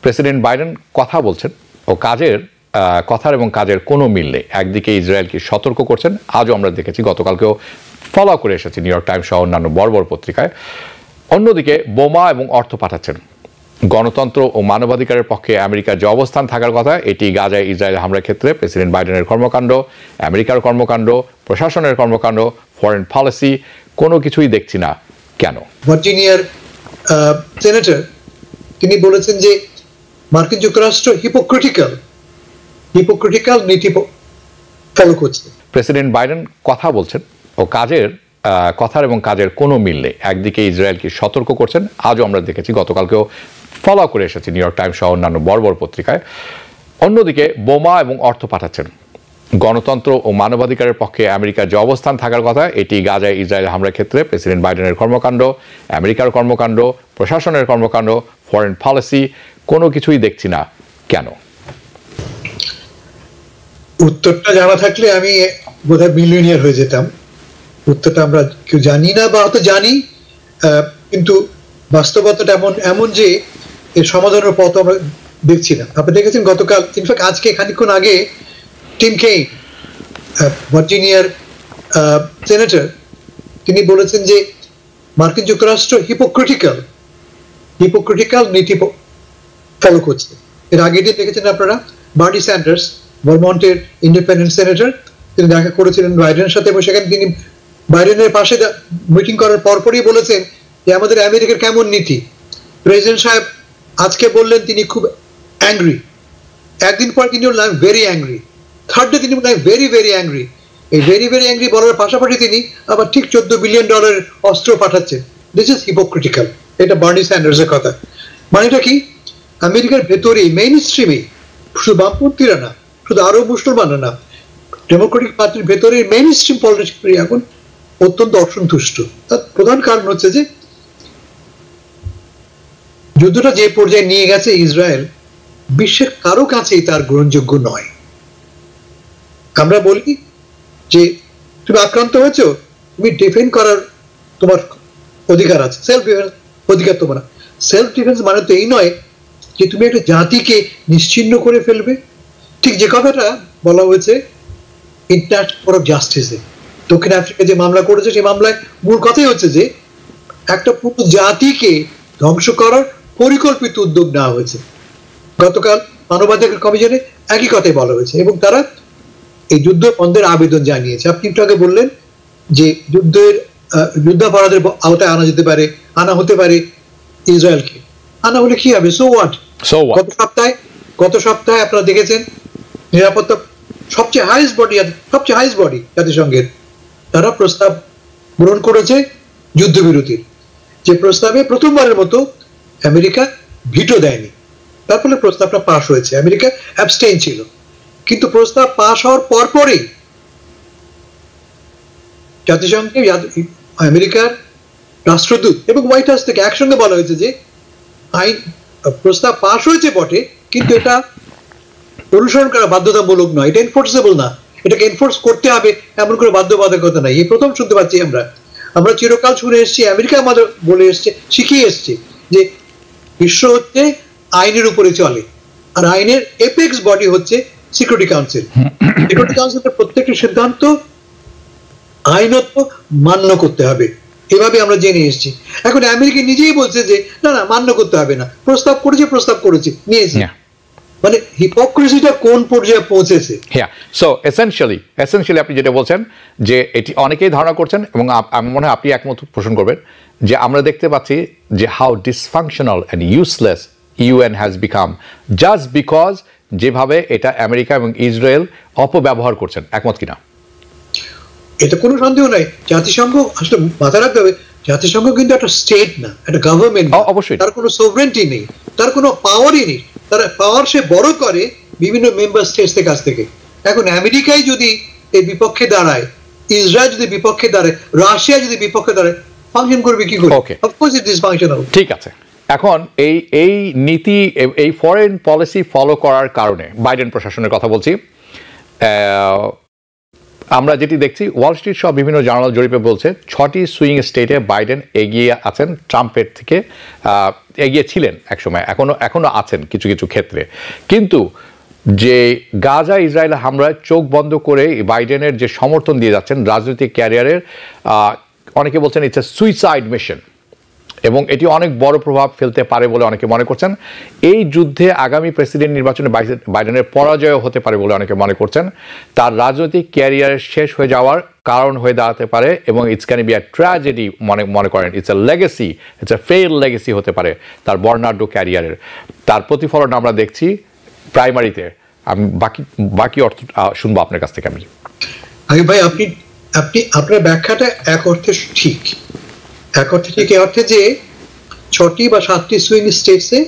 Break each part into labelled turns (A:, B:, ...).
A: President Biden কথা বলছেন ও কথার এবং কাজের কোনো মিল নেই। একদিকে ইসরায়েলকে সতর্ক করছেন, আজও আমরা দেখেছি, গতকালকেও ফলো করে এসেছি নিউ ইয়র্ক টাইমস সহ অন্যান্য বড় বড় পত্রিকায়। অন্যদিকে বোমা এবং অর্থ পাঠাচ্ছেন। গণতন্ত্র ও মানবাধিকারের পক্ষে আমেরিকার যে অবস্থান থাকার কথা, এটি গাজায় ইসরায়েল হামলার ক্ষেত্রে প্রেসিডেন্ট বাইডেনের কর্মকাণ্ড, আমেরিকার কর্মকাণ্ড, প্রশাসনের কর্মকাণ্ড, ফরেন পলিসি, কোনো কিছুই দেখছি না কেন।
B: ভার্জিনিয়ার সেনেটর তিনি বলেছেন যে মার্কিন যুক্তরাষ্ট্র হিপোক্রিটিক্যাল নীতি ফলো করছে।
A: প্রেসিডেন্ট বাইডেন কথা বলছেন ও কথার এবং কাজের কোনো মিল নেই। একদিকে ইসরায়েলকে সতর্ক করছেন, আজও আমরা দেখেছি, গতকালকেও ফলো করে এসেছি নিউ ইয়র্ক টাইমস সহ অন্যান্য বড় বড় পত্রিকায়। অন্যদিকে বোমা এবং অর্থ পাঠাচ্ছেন। গণতন্ত্র ও মানবাধিকারের পক্ষে আমেরিকার যে অবস্থান থাকার কথা, এটি গাজায় ইসরায়েল হামলার ক্ষেত্রে প্রেসিডেন্ট বাইডেনের কর্মকাণ্ড, আমেরিকার কর্মকাণ্ড, প্রশাসনের কর্মকাণ্ড, ফরেন পলিসি, কোনো কিছুই দেখছি না কেন।
B: উত্তরটা জানা থাকলে আমি বোধহয় মিলিয়নিয়ার হয়ে যেতাম। উত্তরটা আমরা কেউ জানি না, বা হয়তো জানি, কিন্তু বাস্তবতাটা এমন যে এর সমাধানের পথ আমরা দেখছি না। আপনি দেখেছেন গতকাল, ইনফ্যাক্ট আজকে খানিকক্ষণ আগে টিম কেইন, ভার্জিনিয়ার সেনেটর, তিনি বলেছেন যে মার্কিন যুক্তরাষ্ট্র হিপোক্রিটিক্যাল নীতি ফলো করছে। এর আগে দেখেছেন আপনারা বার্নি স্যান্ডার্স, ভারমন্টের ইন্ডিপেন্ডেন্ট সেনেটর, তিনি দেখা করেছিলেন বাইডেনের সাথে, এবং সেখানে তিনি বাইডেনের পাশে মিটিং করার পরপরই বলেছেন যে আমাদের আমেরিকার কেমন নীতি। প্রেসিডেন্ট সাহেব আজকে বললেন তিনি খুব অ্যাংরি, একদিন পর তিনি বললেন ভেরি অ্যাংরি, থার্ড ডে তিনি বললেন ভেরি ভেরি অ্যাংরি। এই ভেরি ভেরি অ্যাংরি বলার পাশাপাশি তিনি আবার ঠিক $14 বিলিয়ন অস্ত্র পাঠাচ্ছেন। This is hypocritical. এটা বার্নি স্যান্ডার্সের কথা। মানেটা কি, আমেরিকার ভেতরে মেইন স্ট্রিমে শুধু বামপন্থীরা না, শুধু আরব মুসলমানরা না, ডেমোক্রেটিক পার্টির ভেতরে মেইন স্ট্রিম পলিটিক্স এখন অত্যন্ত অসন্তুষ্ট। তার প্রধান কারণ হচ্ছে যে যুদ্ধটা যে পর্যায়ে নিয়ে গেছে ইসরায়েল, বিশ্বের কারো কাছেই তার গ্রহণযোগ্য নয়। আমরা বলি যে তুমি আক্রান্ত হয়েছ, তুমি ডিফেন্ড করার তোমার অধিকার আছে, সেলফ ডিফেন্স অধিকার তোমার। সেলফ ডিফেন্স মানে তো এই নয় যে তুমি একটা জাতিকে নিশ্চিহ্ন করে ফেলবে। ঠিক যে কথাটা বলা হয়েছে ইন্টারন্যাশনাল কোর্ট অফ জাস্টিসে, দক্ষিণ আফ্রিকা যে মামলা করেছে, সেই মামলায় মূল কথাই হচ্ছে যে একটা পুরো জাতিকে ধ্বংস করার পরিকল্পিত উদ্যোগ নেওয়া হয়েছে। গতকাল মানবাধিকার কমিশনে একই কথাই বলা হয়েছে, এবং তারা এই যুদ্ধ বন্ধের আবেদন জানিয়েছে। আপনি একটু আগে বললেন যে যুদ্ধাপরাধের আওতায় আনা হতে পারে ইসরায়েলকে। আনা হলে কি হবে? So what? গত সপ্তাহে আপনারা দেখেছেন নিরাপত্তা সবচেয়ে হাইয়েস্ট বডি জাতিসংঘের, তারা প্রস্তাব গ্রহণ করেছে যুদ্ধবিরতির, যে প্রস্তাবে প্রথমবারের মতো আমেরিকা ভিটো দেয়নি। তার ফলে প্রস্তাবটা পাশ হয়েছে, আমেরিকা অ্যাবস্টেইন ছিল। কিন্তু প্রস্তাব পাশ হওয়ার পরপরই জাতিসংঘে আমেরিকার রাষ্ট্রদূত এবং হোয়াইট হাউস থেকে একসঙ্গে বলা হয়েছে যে আইন প্রস্তাব পাশ হয়েছে বটে, কিন্তু এটা অনুসরণ করা বাধ্যতামূলক নয়, এটা এনফোর্সেবল না, এটাকে এনফোর্স করতে হবে এমন কোনো বাধ্যবাধকতা নাই। এই প্রথম শুনতে পাচ্ছি আমরা চিরকাল শুনে এসেছি, আমেরিকা আমাদের বলে এসছে, শিখিয়ে এসছে যে বিশ্ব হচ্ছে আইনের উপরে চলে, আর আইনের এপেক্স বডি হচ্ছে সিকিউরিটি কাউন্সিল। সিকিউরিটি কাউন্সিলের প্রত্যেকটি সিদ্ধান্ত আইনত মান্য করতে হবে, এভাবে আমরা জেনে এসেছি। এখন আমেরিকা নিজেই বলছে যে না মান্য করতে হবে না, প্রস্তাব করেছে নিয়েছে। মানে হিপোক্রেসিটা কোন পর্যায়ে পৌঁছেছে।
A: সো এসেনশিয়ালি আপনি যেটা বলছেন যে এটি অনেকেই ধারণা করছেন, এবং আমি মনে হয় আপনি একমত পোষণ করবেন, যে আমরা দেখতে পাচ্ছি যে how dysfunctional and useless UN has become, just because যেভাবে এটা আমেরিকা এবং ইসরায়েল অপব্যবহার করছেন। একমত কিনা?
B: এটা কোনো সন্দেহ নাই। জাতিসংঘ আসলে মাথায় রাখতে হবে, জাতিসংঘ কিন্তু একটা স্টেট না, একটা গভর্নমেন্ট।
A: অবশ্যই
B: তার কোনো সোভরেন্টি নেই, তার কোনো পাওয়ারই নেই। তার পাওয়ার সে বড় করে বিভিন্ন মেম্বার স্টেটসের কাছ থেকে। এখন আমেরিকাই যদি এই বিপক্ষে দাঁড়ায়, ইসরায়েল যদি বিপক্ষে দাঁড়ায়, রাশিয়া যদি বিপক্ষে দাঁড়ায়, ফাংশন করবে কি করে? Of course it is functional.
A: ঠিক আছে, এখন এই নীতি, এই ফরেন পলিসি ফলো করার কারণে বাইডেন প্রশাসনের কথা বলছি, আমরা যেটি দেখছি, ওয়াল স্ট্রিট সহ বিভিন্ন জার্নাল জরিপে বলছে 6টি সুইং স্টেটে বাইডেন এগিয়ে আছেন, ট্রাম্পের থেকে এগিয়ে ছিলেন একসময়, এখনো আছেন কিছু কিছু ক্ষেত্রে। কিন্তু যে গাজা ইসরায়েল হামলায় চোখ বন্ধ করে বাইডেনের যে সমর্থন দিয়ে যাচ্ছেন রাজনৈতিক ক্যারিয়ারের, অনেকে বলছেন ইটস এ সুইসাইড মিশন, এবং এটি অনেক বড় প্রভাব ফেলতে পারে বলে অনেকে মনে করছেন। এই যুদ্ধে আগামী প্রেসিডেন্ট নির্বাচনে বাইডেনের পরাজয় হতে পারে বলে অনেকে মনে করছেন। তার রাজনৈতিক ক্যারিয়ার শেষ হয়ে যাওয়ার কারণ হয়ে দাঁড়াতে পারে, এবং it's can be a tragedy মনে করেন। It's a legacy, it's a fail legacy হতে পারে তার বর্ণাঢ্য ক্যারিয়ারের। তার প্রতিফলন আমরা দেখছি প্রাইমারিতে। আমি বাকি অর্থ শুনবো আপনার কাছ থেকে।
B: আমি ভাই, আপনি আপনার ব্যাখ্যাটা এক অর্থে ঠিক, এক অর্থে ঠিক, এই অর্থে যে 6টি বা 7টি সুইং স্টেটসে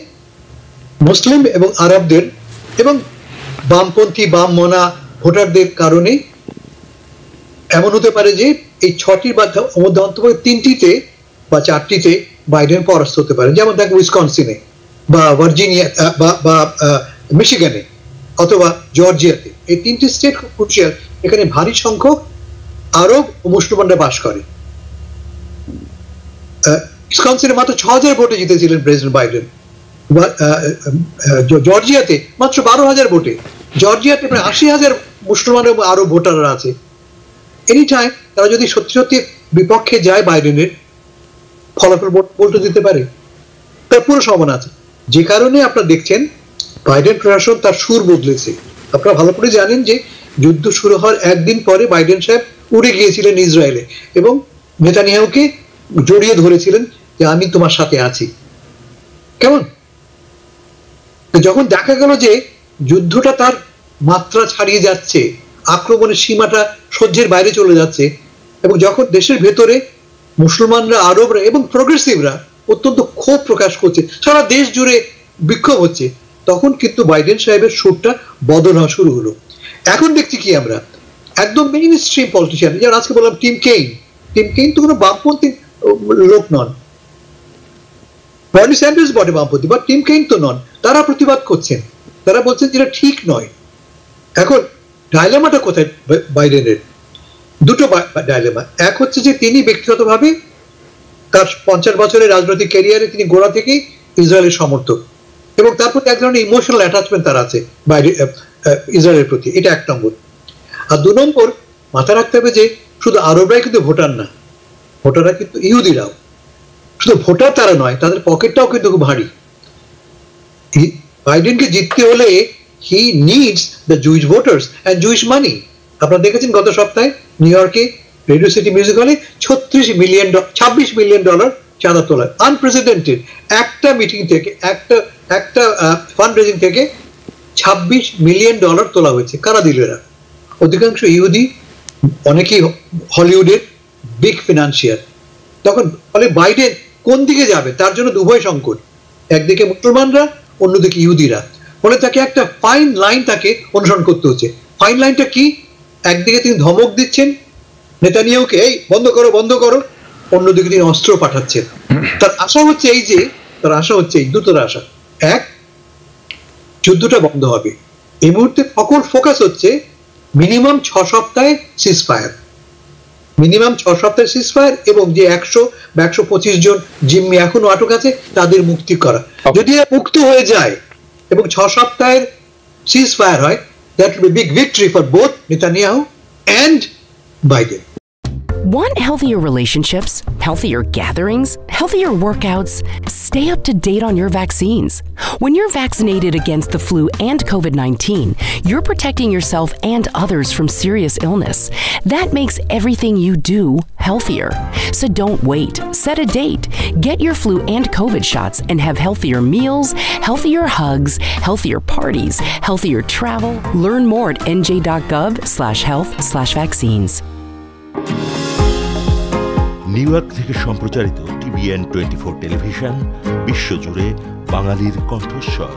B: মুসলিম এবং আরবদের এবং বামপন্থী বাম মনা ভোটারদের কারণে এমন হতে পারে যে এই 6টির মধ্যে অন্তত 3টিতে বা 4টিতে বাইডেন পরাস্ত হতে পারে। যেমন দেখো উইসকনসিনে বা ভার্জিনিয়া বা মিশিগানে অথবা জর্জিয়াতে, এই 3টি স্টেট খুব ক্রুশিয়াল। এখানে ভারী সংখ্যক আরব ও মুসলমানরা বাস করে। উইসকনসিনে মাত্র 6,000 ভোটে জিতেছিলেন প্রেসিডেন্ট বাইডেন। জর্জিয়াতে মাত্র 12,000 ভোটে। জর্জিয়াতে প্রায় 80,000 মুসলমান এবং আরব ভোটাররা আছে। এনি টাইম তারা যদি সত্যি সত্যি বিপক্ষে যায় বাইডেনের, ফলাফল বলতে দিতে পারে, তার পুরো সম্ভাবনা আছে। যে কারণে আপনারা দেখছেন বাইডেন প্রশাসন তার সুর বদলেছে। আপনারা ভালো করে জানেন যে যুদ্ধ শুরু হওয়ার একদিন পরে বাইডেন সাহেব উড়ে গিয়েছিলেন ইসরায়েলে এবং নেতানিয়াহুকে জড়িয়ে ধরেছিলেন যে আমি তোমার সাথে আছি। কেমন? যখন দেখা গেল যে যুদ্ধটা তার মাত্রা ছাড়িয়ে যাচ্ছে, আক্রমণের সীমাটা সহ্যের বাইরে চলে যাচ্ছে, এবং যখন দেশের ভেতরে মুসলমানরা, আরবরা এবং প্রোগ্রেসিভরা অত্যন্ত ক্ষোভ প্রকাশ করছে, সারা দেশ জুড়ে বিক্ষোভ হচ্ছে, তখন কিন্তু বাইডেন সাহেবের সুরটা বদল হওয়া শুরু হলো। এখন দেখছি কি আমরা, একদম মেইন স্ট্রিম পলিটিশিয়ান, যেমন আজকে বললাম টিম কেইন তো কোনো বামপন্থী লোক নন। বার্নি স্যান্ডার্স বটে বামপন্থী, বা টিম কেইন তো নন। তারা প্রতিবাদ করছেন, তারা বলছেন যেটা ঠিক নয়। এখন ডাইলেমাটা কোথায় বাইডেনের? দুটো ডাইলেমা। এক হচ্ছে যে তিনি ব্যক্তিগতভাবে তার 50 বছরের রাজনৈতিক ক্যারিয়ারে তিনি গোড়া থেকেই ইসরায়েলের সমর্থক, এবং তার প্রতি এক ধরনের ইমোশনাল অ্যাটাচমেন্ট তার আছে ইসরায়েলের প্রতি। এটা 1 নম্বর। আর 2 নম্বর, মাথায় রাখতে হবে যে শুধু আরবরাই কিন্তু ভোটার না, ভোটাররা কিন্তু ইহুদিরাও। শুধু ভোটার তারা নয়, তাদের পকেটটাও কিন্তু খুব ভারী। বাইডেনকে জিততে হলে he needs the Jewish voters and Jewish money. আপনারা দেখেছেন গত সপ্তাহে নিউ ইয়র্কে রেডিও সিটি মিউজিক হলে $26 মিলিয়ন চাঁদা তোলা, আনপ্রেসিডেন্টেড। একটা মিটিং থেকে, একটা ফান্ড রেজিং থেকে $26 মিলিয়ন তোলা হয়েছে। কারা দিল এরা? অধিকাংশ ইহুদি, অনেকেই হলিউডের বিগ ফিনান্সিয়ার। তখন ফলে বাইডেন কোন দিকে যাবে তার জন্য উভয় সংকট, একদিকে মুসলমানরা, অন্যদিকে ইহুদিরা। ফলে তাকে একটা ফাইন লাইন তাকে অনুসরণ করতে হচ্ছে। ফাইন লাইনটা কি? একদিকে তিনি ধমক দিচ্ছেন নেতানিয়াহুকে, এই বন্ধ করো বন্ধ করো, অন্যদিকে তিনি অস্ত্র পাঠাচ্ছেন। তার আশা হচ্ছে এই দুটোর আশা। এক, যুদ্ধটা বন্ধ হবে। এই মুহূর্তে সকল ফোকাস হচ্ছে মিনিমাম 6 সপ্তাহে সিজফায়ার, মিনিমাম 6 সপ্তাহের সিজফায়ার, এবং যে 100 বা 125 জন জিম্মি এখনো আটক আছে তাদের মুক্তি করা। যদি মুক্ত হয়ে যায় এবং 6 সপ্তাহের সিজফায়ার হয়, that will be a big victory for both Netanyahu and Biden.
C: Want healthier relationships, healthier gatherings, healthier workouts? Stay up to date on your vaccines. When you're vaccinated against the flu and COVID-19, you're protecting yourself and others from serious illness. That makes everything you do healthier. So don't wait. Set a date. Get your flu and COVID shots and have healthier meals, healthier hugs, healthier parties, healthier travel. Learn more at nj.gov/health/vaccines.
D: New York থেকে সম্প্রচারিত TBN 24 television বিশ্বজুড়ে বাঙালির কণ্ঠস্বর।